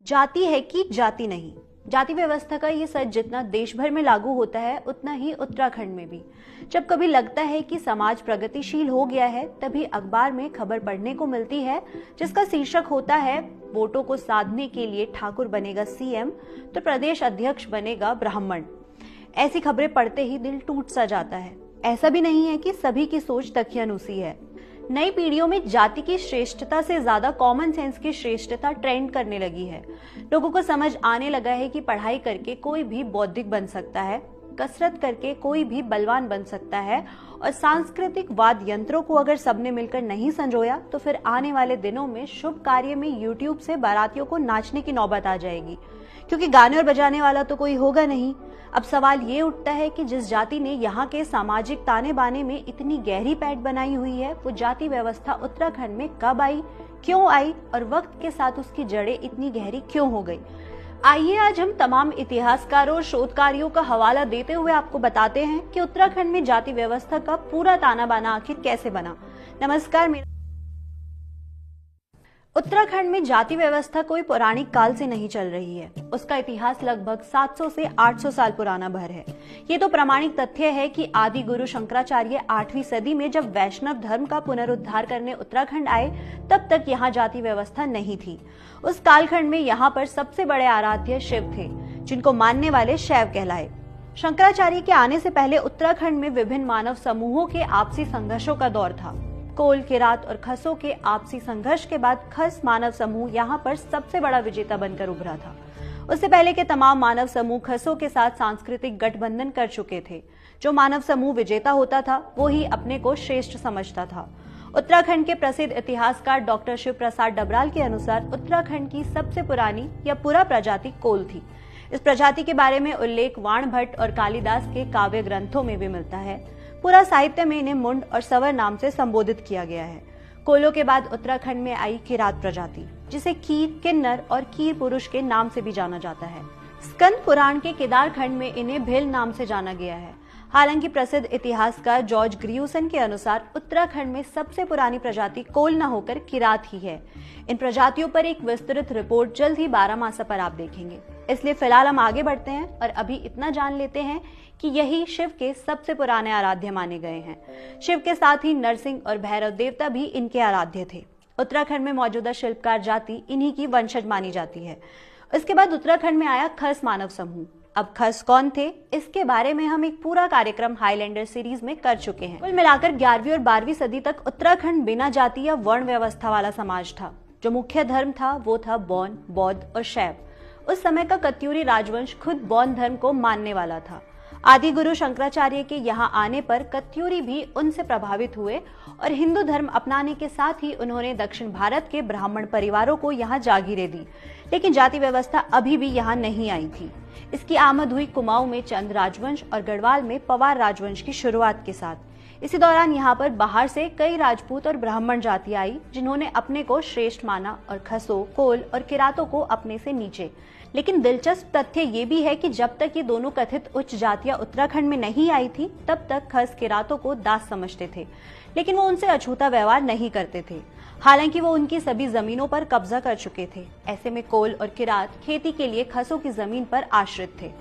जाति है कि जाति नहीं। जाति व्यवस्था का ये सच जितना देश भर में लागू होता है उतना ही उत्तराखंड में भी। जब कभी लगता है कि समाज प्रगतिशील हो गया है, तभी अखबार में खबर पढ़ने को मिलती है जिसका शीर्षक होता है वोटों को साधने के लिए ठाकुर बनेगा सीएम तो प्रदेश अध्यक्ष बनेगा ब्राह्मण। ऐसी खबरें पढ़ते ही दिल टूट सा जाता है। ऐसा भी नहीं है कि सभी की सोच दकियानुसी है। नई पीढ़ियों में जाति की श्रेष्ठता से ज्यादा कॉमन सेंस की श्रेष्ठता ट्रेंड करने लगी है। लोगों को समझ आने लगा है कि पढ़ाई करके कोई भी बौद्धिक बन सकता है, कसरत करके कोई भी बलवान बन सकता है, और सांस्कृतिक वाद्य यंत्रों को अगर सबने मिलकर नहीं संजोया तो फिर आने वाले दिनों में शुभ कार्य में यूट्यूब से बारातियों को नाचने की नौबत आ जाएगी, क्योंकि गाने और बजाने वाला तो कोई होगा नहीं। अब सवाल ये उठता है कि जिस जाति ने यहाँ के सामाजिक ताने बाने में इतनी गहरी पैठ बनाई हुई है, वो जाति व्यवस्था उत्तराखंड में कब आई, क्यों आई और वक्त के साथ उसकी जड़ें इतनी गहरी क्यों हो गई। आइए आज हम तमाम इतिहासकारों और शोधकारियों का हवाला देते हुए आपको बताते हैं कि उत्तराखंड में जाति व्यवस्था का पूरा ताना बाना आखिर कैसे बना। नमस्कार। उत्तराखंड में जाति व्यवस्था कोई पौराणिक काल से नहीं चल रही है। उसका इतिहास लगभग 700 से 800 साल पुराना भर है। ये तो प्रामाणिक तथ्य है कि आदि गुरु शंकराचार्य 8वीं सदी में जब वैष्णव धर्म का पुनरुद्धार करने उत्तराखंड आए, तब तक यहाँ जाति व्यवस्था नहीं थी। उस कालखंड में यहाँ पर सबसे बड़े आराध्य शिव थे, जिनको मानने वाले शैव कहलाए। शंकराचार्य के आने से पहले उत्तराखंड में विभिन्न मानव समूहों के आपसी संघर्षों का दौर था। कोल, किरात और खसों के आपसी संघर्ष के बाद खस मानव समूह यहाँ पर सबसे बड़ा विजेता बनकर उभरा था। उससे पहले के तमाम मानव समूह खसों के साथ सांस्कृतिक गठबंधन कर चुके थे। जो मानव समूह विजेता होता था वो ही अपने को श्रेष्ठ समझता था। उत्तराखंड के प्रसिद्ध इतिहासकार डॉक्टर शिव प्रसाद डबराल के अनुसार उत्तराखंड की सबसे पुरानी या पुरा प्रजाति कोल थी। इस प्रजाति के बारे में उल्लेख वाण भट्ट और कालिदास के काव्य ग्रंथों में भी मिलता है। पूरा साहित्य में इन्हें मुंड और सवर नाम से संबोधित किया गया है। कोलों के बाद उत्तराखंड में आई किरात प्रजाति, जिसे कीर, किन्नर और कीर पुरुष के नाम से भी जाना जाता है। स्कंद पुराण के केदार खंड में इन्हें भिल नाम से जाना गया है। हालांकि प्रसिद्ध इतिहासकार जॉर्ज ग्रियूसन के अनुसार उत्तराखंड में सबसे पुरानी प्रजाति कोल न होकर किरात ही है। इन प्रजातियों पर एक विस्तृत रिपोर्ट जल्द ही 12 मासा पर आप देखेंगे। इसलिए फिलहाल हम आगे बढ़ते हैं और अभी इतना जान लेते हैं कि यही शिव के सबसे पुराने आराध्य माने गए हैं। शिव के साथ ही नरसिंह और भैरव देवता भी इनके आराध्य थे। उत्तराखंड में मौजूदा शिल्पकार जाति इन्हीं की वंशज मानी जाती है। इसके बाद उत्तराखंड में आया खस मानव समूह। अब खस कौन थे, इसके बारे में हम एक पूरा कार्यक्रम हाईलैंडर सीरीज में कर चुके हैं। कुल मिलाकर 11वीं और 12वीं सदी तक उत्तराखंड बिना जाति या वर्ण व्यवस्था वाला समाज था। जो मुख्य धर्म था वो था बौद्ध, बौद्ध और शैव। उस समय का कत्यूरी राजवंश खुद बौद्ध धर्म को मानने वाला था। आदि गुरु शंकराचार्य के यहाँ आने पर कत्यूरी भी उनसे प्रभावित हुए और हिंदू धर्म अपनाने के साथ ही उन्होंने दक्षिण भारत के ब्राह्मण परिवारों को यहाँ जागीरें दी। लेकिन जाति व्यवस्था अभी भी यहाँ नहीं आई थी। इसकी आमद हुई कुमाऊं में चंद राजवंश और गढ़वाल में पवार राजवंश की शुरुआत के साथ। इसी दौरान यहाँ पर बाहर से कई राजपूत और ब्राह्मण जाति आई, जिन्होंने अपने को श्रेष्ठ माना और खसों, कोल और किरातों को अपने से नीचे। लेकिन दिलचस्प तथ्य ये भी है कि जब तक ये दोनों कथित उच्च जातियां उत्तराखंड में नहीं आई थी, तब तक खस किरातों को दास समझते थे, लेकिन वो उनसे अछूता व्यवहार नहीं करते थे। हालांकि वो उनकी सभी जमीनों पर कब्जा कर चुके थे। ऐसे में कोल और किरात खेती के लिए खसों की जमीन पर आश्रित थे।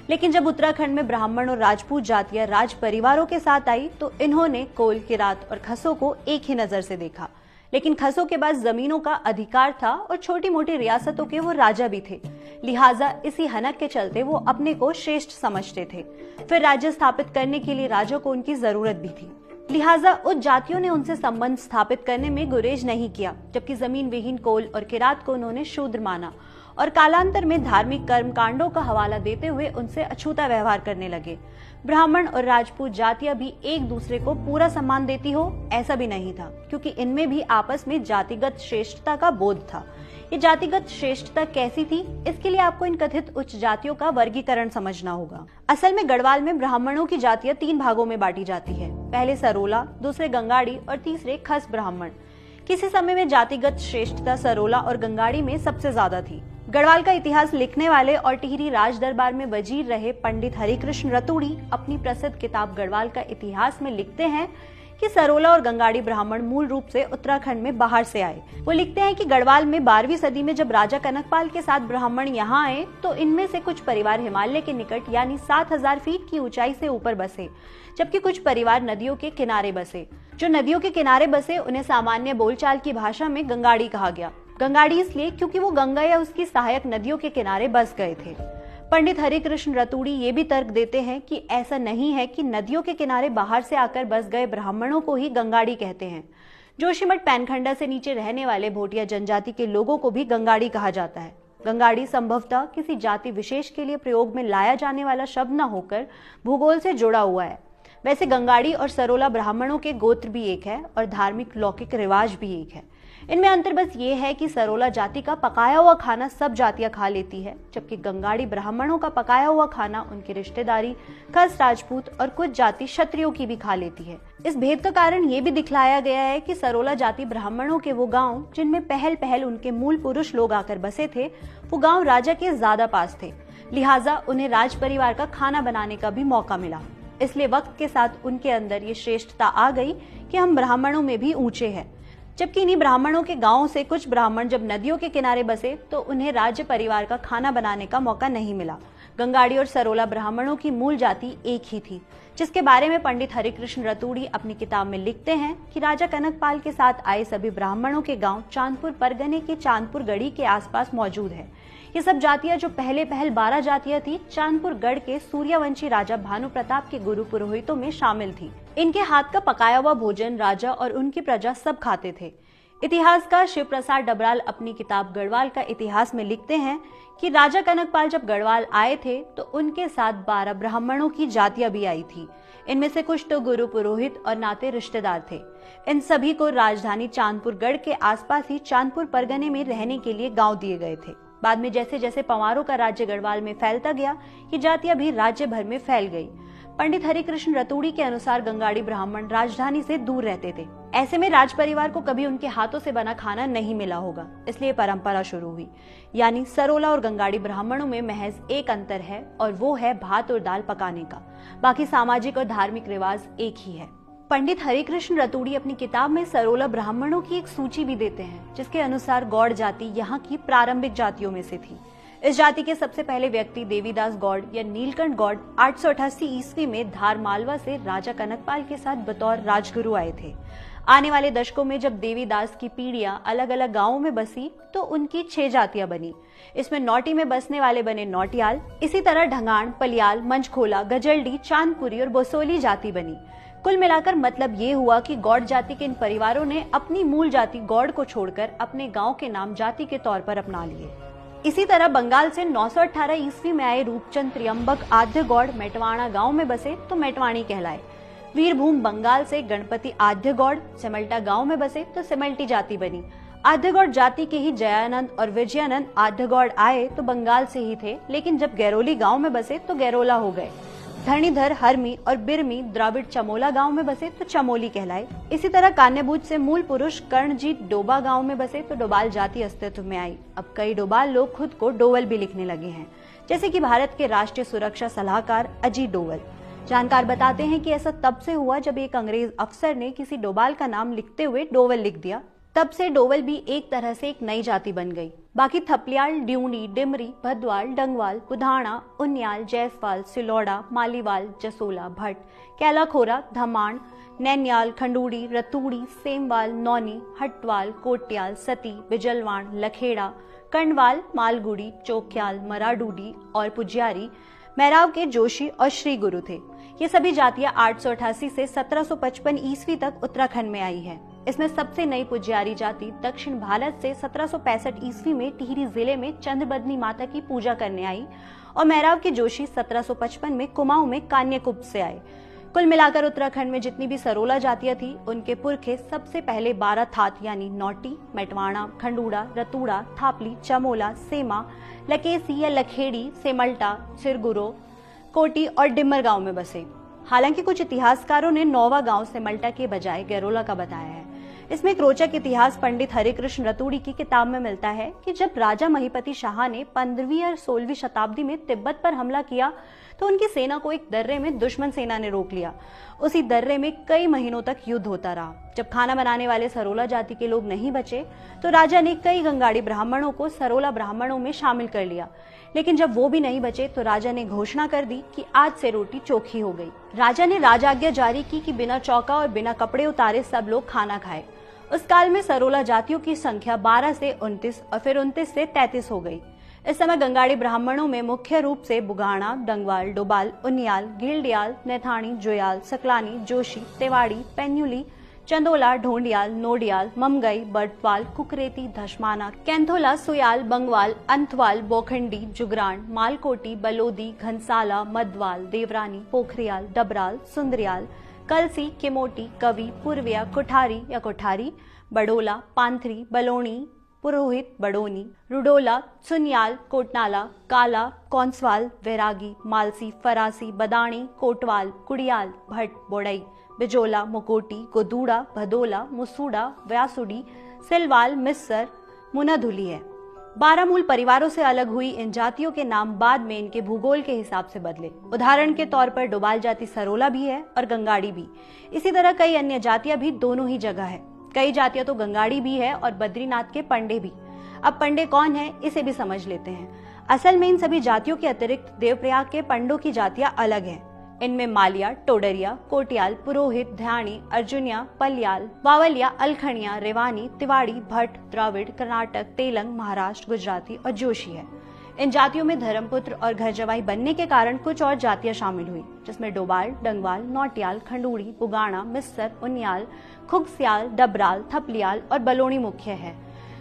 लेकिन जब उत्तराखंड में ब्राह्मण और राजपूत जातियां राज परिवारों के साथ आई तो इन्होंने कोल, किरात और खसों को एक ही नजर से देखा। लेकिन खसों के पास जमीनों का अधिकार था और छोटी मोटी रियासतों के वो राजा भी थे। लिहाजा इसी हनक के चलते वो अपने को श्रेष्ठ समझते थे। फिर राज्य स्थापित करने के लिए राजों को उनकी जरूरत भी थी। लिहाजा उच्च जातियों ने उनसे संबंध स्थापित करने में गुरेज नहीं किया, जबकि जमीन विहीन कोल और किरात को उन्होंने शूद्र माना और कालांतर में धार्मिक कर्म कांडों का हवाला देते हुए उनसे अछूता व्यवहार करने लगे। ब्राह्मण और राजपूत जातियां भी एक दूसरे को पूरा सम्मान देती हो, ऐसा भी नहीं था, क्योंकि इनमें भी आपस में जातिगत श्रेष्ठता का बोध था। ये जातिगत श्रेष्ठता कैसी थी, इसके लिए आपको इन कथित उच्च जातियों का वर्गीकरण समझना होगा। असल में गढ़वाल में ब्राह्मणों की जातियां 3 भागों में बांटी जाती है। पहले सरोला, दूसरे गंगाड़ी और तीसरे खस ब्राह्मण। किसी समय में जातिगत श्रेष्ठता सरोला और गंगाड़ी में सबसे ज्यादा थी। गढ़वाल का इतिहास लिखने वाले और टिहरी राज दरबार में वजीर रहे पंडित हरिकृष्ण रतूड़ी अपनी प्रसिद्ध किताब गढ़वाल का इतिहास में लिखते हैं कि सरोला और गंगाड़ी ब्राह्मण मूल रूप से उत्तराखंड में बाहर से आए। वो लिखते हैं कि गढ़वाल में 12वीं सदी में जब राजा कनकपाल के साथ ब्राह्मण यहाँ आए तो इनमें से कुछ परिवार हिमालय के निकट यानी 7000 फीट की ऊंचाई से ऊपर बसे, जबकि कुछ परिवार नदियों के किनारे बसे। जो नदियों के किनारे बसे उन्हें सामान्य बोलचाल की भाषा में गंगाड़ी कहा गया। गंगाड़ी इसलिए क्योंकि वो गंगा या उसकी सहायक नदियों के किनारे बस गए थे। पंडित हरिकृष्ण रतूड़ी ये भी तर्क देते हैं कि ऐसा नहीं है कि नदियों के किनारे बाहर से आकर बस गए ब्राह्मणों को ही गंगाड़ी कहते हैं। जोशीमठ पैनखंडा से नीचे रहने वाले भोटिया जनजाति के लोगों को भी गंगाड़ी कहा जाता है। गंगाड़ी संभवतः किसी जाति विशेष के लिए प्रयोग में लाया जाने वाला शब्द न होकर भूगोल से जुड़ा हुआ है। वैसे गंगाड़ी और सरोला ब्राह्मणों के गोत्र भी एक है और धार्मिक लौकिक रिवाज भी एक है। इनमें अंतर बस ये है कि सरोला जाति का पकाया हुआ खाना सब जातियां खा लेती है, जबकि गंगाड़ी ब्राह्मणों का पकाया हुआ खाना उनकी रिश्तेदारी खस राजपूत और कुछ जाति क्षत्रियों की भी खा लेती है। इस भेद का कारण ये भी दिखलाया गया है कि सरोला जाति ब्राह्मणों के वो गांव जिनमें पहल पहल उनके मूल पुरुष लोग आकर बसे थे, वो गाँव राजा के ज्यादा पास थे, लिहाजा उन्हें राज परिवार का खाना बनाने का भी मौका मिला। इसलिए वक्त के साथ उनके अंदर ये श्रेष्ठता आ गई कि हम ब्राह्मणों में भी ऊंचे हैं। जबकि इन्हीं ब्राह्मणों के गांवों से कुछ ब्राह्मण जब नदियों के किनारे बसे तो उन्हें राज्य परिवार का खाना बनाने का मौका नहीं मिला। गंगाड़ी और सरोला ब्राह्मणों की मूल जाति एक ही थी, जिसके बारे में पंडित हरिकृष्ण रतूड़ी अपनी किताब में लिखते हैं कि राजा कनकपाल के साथ आए सभी ब्राह्मणों के गांव चांदपुर परगने के चांदपुर गढ़ी के आसपास मौजूद है। ये सब जातियां जो पहले 12 जातियां थी, चांदपुर गढ़ के सूर्यवंशी राजा भानु प्रताप के गुरु पुरोहितों में शामिल थी। इनके हाथ का पकाया हुआ भोजन राजा और उनकी प्रजा सब खाते थे। इतिहासकार शिव प्रसाद डबराल अपनी किताब गढ़वाल का इतिहास में लिखते हैं कि राजा कनकपाल जब गढ़वाल आए थे तो उनके साथ 12 ब्राह्मणों की जातियां भी आई थी। इनमें से कुछ तो गुरु पुरोहित और नाते रिश्तेदार थे। इन सभी को राजधानी चांदपुर गढ़ के आसपास ही चांदपुर परगने में रहने के लिए गाँव दिए गए थे। बाद में जैसे जैसे पंवारों का राज्य गढ़वाल में फैलता गया, ये जातियां भी राज्य भर में फैल गई। पंडित हरिकृष्ण रतूड़ी के अनुसार गंगाड़ी ब्राह्मण राजधानी से दूर रहते थे। ऐसे में राज परिवार को कभी उनके हाथों से बना खाना नहीं मिला होगा, इसलिए परंपरा शुरू हुई। यानी सरोला और गंगाड़ी ब्राह्मणों में महज एक अंतर है और वो है भात और दाल पकाने का। बाकी सामाजिक और धार्मिक रिवाज एक ही है। पंडित हरिकृष्ण रतूड़ी अपनी किताब में सरोला ब्राह्मणों की एक सूची भी देते हैं, जिसके अनुसार गौड़ जाति यहाँ की प्रारंभिक जातियों में से थी। इस जाति के सबसे पहले व्यक्ति देवीदास गौड़ या नीलकंठ गौड़ 888 ईस्वी में धार मालवा से राजा कनकपाल के साथ बतौर राजगुरु आए थे। आने वाले दशकों में जब देवीदास की पीढ़ियां अलग अलग गांवों में बसी तो उनकी 6 जातियां बनी। इसमें नौटी में बसने वाले बने नौटियाल, इसी तरह ढंगाण, पलियाल, मंझखोला, गजलडी, चांदपुरी और बोसोली जाति बनी। कुल मिलाकर मतलब ये हुआ कि गौड़ जाति के इन परिवारों ने अपनी मूल जाति गौड़ को छोड़कर अपने गांव के नाम जाति के तौर पर अपना लिए। इसी तरह बंगाल से 918 ईस्वी में आए रूपचंद त्रियंबक आद्य गौड़ मेटवाणा गांव में बसे तो मेटवाणी कहलाए। वीरभूम बंगाल से गणपति आद्य गौड़ सिमल्टा गांव में बसे तो सिमल्टी जाति बनी। आद्य गौड़ जाति के ही जयानंद और विजयानंद आद्य गौड़ आए तो बंगाल से ही थे, लेकिन जब गैरोली गांव में बसे तो गैरोला हो गए। धरणीधर, हरमी और बिरमी द्राविड़ चमोला गांव में बसे तो चमोली कहलाए। इसी तरह कान्यबूज से मूल पुरुष कर्णजीत डोबा गांव में बसे तो डोबाल जाति अस्तित्व में आई। अब कई डोबाल लोग खुद को डोवल भी लिखने लगे हैं, जैसे कि भारत के राष्ट्रीय सुरक्षा सलाहकार अजीत डोवल। जानकार बताते हैं कि ऐसा तब से हुआ जब एक अंग्रेज अफसर ने किसी डोबाल का नाम लिखते हुए डोवल लिख दिया। तब से डोवल भी एक तरह से एक नई जाति बन गई। बाकी थपलियाल, ड्यूनी, डिमरी, भदवाल, डंगवाल, बुधाना, उन्याल, जैसवाल, सिलौड़ा, मालीवाल, जसोला, भट्ट, कैलाखोरा, धमाण, नैन्याल, खंडूड़ी, रतूड़ी, सेमवाल, नौनी, हटवाल, कोट्याल, सती, बिजलवाण, लखेड़ा, कंडवाल, मालगुड़ी, चोक्याल, मराडूडी और पुजियारी मैराव के जोशी और श्री गुरु थे। ये सभी जातियां 888 से 1755 ईस्वी तक उत्तराखंड में आई है। इसमें सबसे नई पुजियारी जाति दक्षिण भारत से 1765 ईस्वी में टिहरी जिले में चंद्रबदनी माता की पूजा करने आई और मैराव के जोशी 1755 में कुमाऊं में कान्यकुब्ज से आए। कुल मिलाकर उत्तराखंड में जितनी भी सरोला जातियां थी, उनके पुरखे सबसे पहले 12 थात यानी नौटी, मेटवाणा, खंडूड़ा, रतूड़ा, थापली, चमोला, सेमा, लकेसी या लखेड़ी, सेमल्टा, सिरगुरो, कोटी और डिमर गांव में बसे। हालांकि कुछ इतिहासकारों ने नौवा गांव सेमल्टा के बजाय गैरोला का बताया है। इसमें एक रोचक इतिहास पंडित हरिकृष्ण रतूड़ी की किताब में मिलता है कि जब राजा महिपति शाह ने 15वीं और 16वीं शताब्दी में तिब्बत पर हमला किया तो उनकी सेना को एक दर्रे में दुश्मन सेना ने रोक लिया। उसी दर्रे में कई महीनों तक युद्ध होता रहा। जब खाना बनाने वाले सरोला जाति के लोग नहीं बचे तो राजा ने कई गंगाड़ी ब्राह्मणों को सरोला ब्राह्मणों में शामिल कर लिया। लेकिन जब वो भी नहीं बचे तो राजा ने घोषणा कर दी कि आज से रोटी चोखी हो गई। राजा ने राजाज्ञा जारी की कि बिना चौका और बिना कपड़े उतारे सब लोग खाना खाए। उस काल में सरोला जातियों की संख्या 12 से 29 और फिर 29 से 33 हो गई। इस समय गंगाड़ी ब्राह्मणों में मुख्य रूप से बुगाणा, डंगवाल, डोबाल, उनियाल, गीलडियाल, नैथानी, जोयाल, सकलानी, जोशी, तेवाड़ी, पेन्युली, चंदोला, ढोंडियाल, नोडियाल, ममगई, बटवाल, कुकरेती, धशमाना, कैंथोला, सुयाल, बंगवाल, अंतवाल, बोखंडी, जुगरान, मालकोटी, बलोदी, घनसाला, मदवाल, देवरानी, पोखरियाल, डबराल, सुंदरियाल, कलसी, किमोटी, कवि, पूर्विया, कुठारी या कोठारी, बडोला, पांथरी, बलोनी, पुरोहित, बडोनी, रुडोला, सुनियाल, कोटनाला, काला, कौंसवाल, वैरागी, मालसी, फरासी, बदाणी, कोटवाल, कुड़ियाल, भट्ट, बोड़ई, बिजोला, मुकोटी, गोदूड़ा, भदोला, मुसूड़ा, व्यासुडी, सिलवाल, मिस्सर, मुनाधुली है। 12 मूल परिवारों से अलग हुई इन जातियों के नाम बाद में इनके भूगोल के हिसाब से बदले। उदाहरण के तौर पर डोबाल जाति सरोला भी है और गंगाड़ी भी। इसी तरह कई अन्य जातियां भी दोनों ही जगह है। कई जातियां तो गंगाड़ी भी है और बद्रीनाथ के पंडे भी। अब पंडे कौन है इसे भी समझ लेते हैं। असल में इन सभी जातियों के अतिरिक्त देवप्रयाग के पंडों की जातियां अलग हैं। इनमें मालिया, टोडरिया, कोटियाल, पुरोहित, ध्यानी, अर्जुनिया, पलियाल, वावलिया, अलखनिया, रेवानी, तिवाड़ी, भट्ट, द्रविड़, कर्नाटक, तेलंग, महाराष्ट्र, गुजराती और जोशी है। इन जातियों में धर्मपुत्र और घर जवाई बनने के कारण कुछ और जातियां शामिल हुई, जिसमें डोबाल, डंगवाल, नौटियाल, खंडूड़ी, बुगाणा, मिस्सर, उनियाल, खुगसियाल, डबराल, थपलियाल और बलोनी मुख्य है।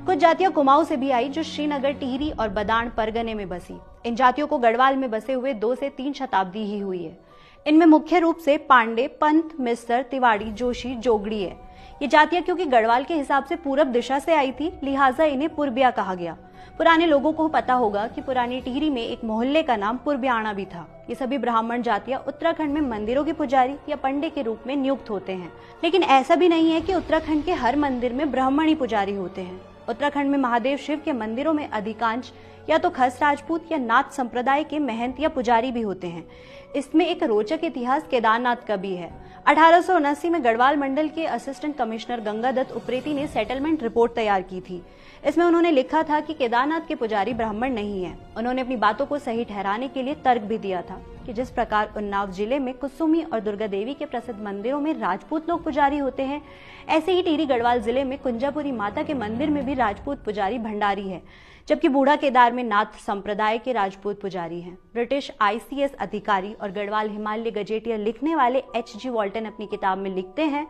कुछ जातियां कुमाऊं से भी आई जो श्रीनगर, टिहरी और बदान परगने में बसी। इन जातियों को गढ़वाल में बसे हुए 2 से 3 शताब्दी ही हुई है। इनमें मुख्य रूप से पांडे, पंत, मिस्सर, तिवाड़ी, जोशी, जोगड़ी है। ये जातियां क्योंकि गढ़वाल के हिसाब से पूरब दिशा से आई थी, लिहाजा इन्हें पूर्बिया कहा गया। पुराने लोगों को पता होगा कि पुरानी टिहरी में एक मोहल्ले का नाम पूर्बियाना भी था। ये सभी ब्राह्मण जातियां उत्तराखंड में मंदिरों के पुजारी या पंडे के रूप में नियुक्त होते हैं। लेकिन ऐसा भी नहीं है कि उत्तराखंड के हर मंदिर में ब्राह्मणी पुजारी होते हैं। उत्तराखंड में महादेव शिव के मंदिरों में अधिकांश या तो खस राजपूत या नाथ संप्रदाय के महंत या पुजारी भी होते हैं। इसमें एक रोचक इतिहास केदारनाथ का भी है। 1879 में गढ़वाल मंडल के असिस्टेंट कमिश्नर गंगादत्त उप्रेती ने सेटलमेंट रिपोर्ट तैयार की थी। इसमें उन्होंने लिखा था कि केदारनाथ के पुजारी ब्राह्मण नहीं है। उन्होंने अपनी बातों को सही ठहराने के लिए तर्क भी दिया था कि जिस प्रकार उन्नाव जिले में कुसुमी और दुर्गा देवी के प्रसिद्ध मंदिरों में राजपूत लोग पुजारी होते हैं, ऐसे ही टिहरी गढ़वाल जिले में कुंजापुरी माता के मंदिर में भी राजपूत पुजारी भंडारी है, जबकि बूढ़ा केदार में नाथ संप्रदाय के राजपूत पुजारी हैं। ब्रिटिश ICS अधिकारी और गढ़वाल हिमालय गजेटियर लिखने वाले HG वॉल्टन अपनी किताब में लिखते हैं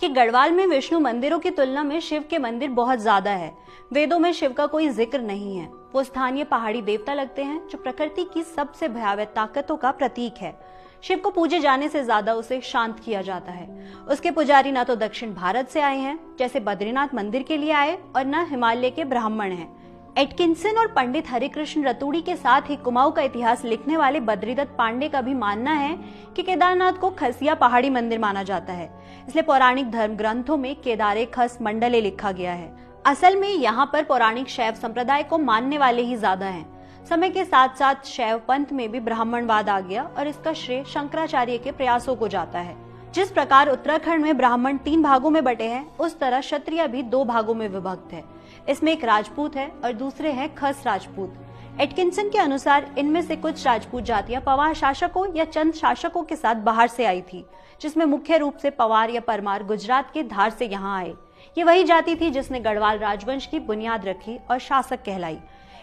कि गढ़वाल में विष्णु मंदिरों की तुलना में शिव के मंदिर बहुत ज्यादा है। वेदों में शिव का कोई जिक्र नहीं है। वो स्थानीय पहाड़ी देवता लगते हैं जो प्रकृति की सबसे भयावह ताकतों का प्रतीक है। शिव को पूजे जाने से ज्यादा उसे शांत किया जाता है। उसके पुजारी न तो दक्षिण भारत से आए हैं जैसे बद्रीनाथ मंदिर के लिए आए और न हिमालय के ब्राह्मण हैं। एटकिंसन और पंडित हरिकृष्ण रतूड़ी के साथ ही कुमाऊं का इतिहास लिखने वाले बद्रीदत्त पांडे का भी मानना है कि केदारनाथ को खसिया पहाड़ी मंदिर माना जाता है, इसलिए पौराणिक धर्म ग्रंथों में केदारे खस मंडले लिखा गया है। असल में यहाँ पर पौराणिक शैव संप्रदाय को मानने वाले ही ज्यादा हैं। समय के साथ साथ शैव पंथ में भी ब्राह्मणवाद आ गया और इसका श्रेय शंकराचार्य के प्रयासों को जाता है। जिस प्रकार उत्तराखंड में ब्राह्मण 3 भागों में बटे हैं, उस तरह क्षत्रिय भी 2 भागों में विभक्त है। इसमें एक राजपूत है और दूसरे हैं खस राजपूत। एटकिंसन के अनुसार इनमें से कुछ राजपूत जातियां पवार शासकों या चंद शासकों के साथ बाहर से आई थी, जिसमें मुख्य रूप से पवार या परमार गुजरात के धार से यहाँ आए। ये वही जाति थी जिसने गढ़वाल राजवंश की बुनियाद रखी और शासक कहलाई।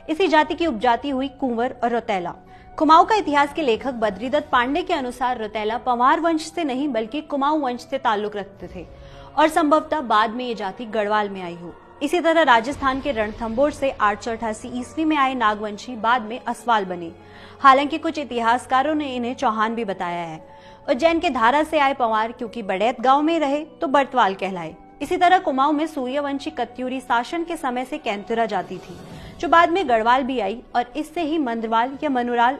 इसी जाति की उपजाति हुई कुंवर और रौतेला। कुमाऊं का इतिहास के लेखक बद्रीदत्त पांडे के अनुसार रौतेला पवार वंश से नहीं बल्कि कुमाऊं वंश से ताल्लुक रखते थे और संभवतः बाद में ये जाति गढ़वाल में आई हो। इसी तरह राजस्थान के रणथंभौर से 888 ईस्वी में आए नागवंशी बाद में असवाल बने। हालांकि कुछ इतिहासकारों ने इन्हें चौहान भी बताया है। उज्जैन के धारा से आए पंवार क्योंकि बड़ैत गांव में रहे तो बर्तवाल कहलाए। इसी तरह कुमाऊं में सूर्यवंशी कत्यूरी शासन के समय से कैंतुरा जाति थी, जो बाद में गढ़वाल भी आई और इससे ही मंदरवाल या मनुराल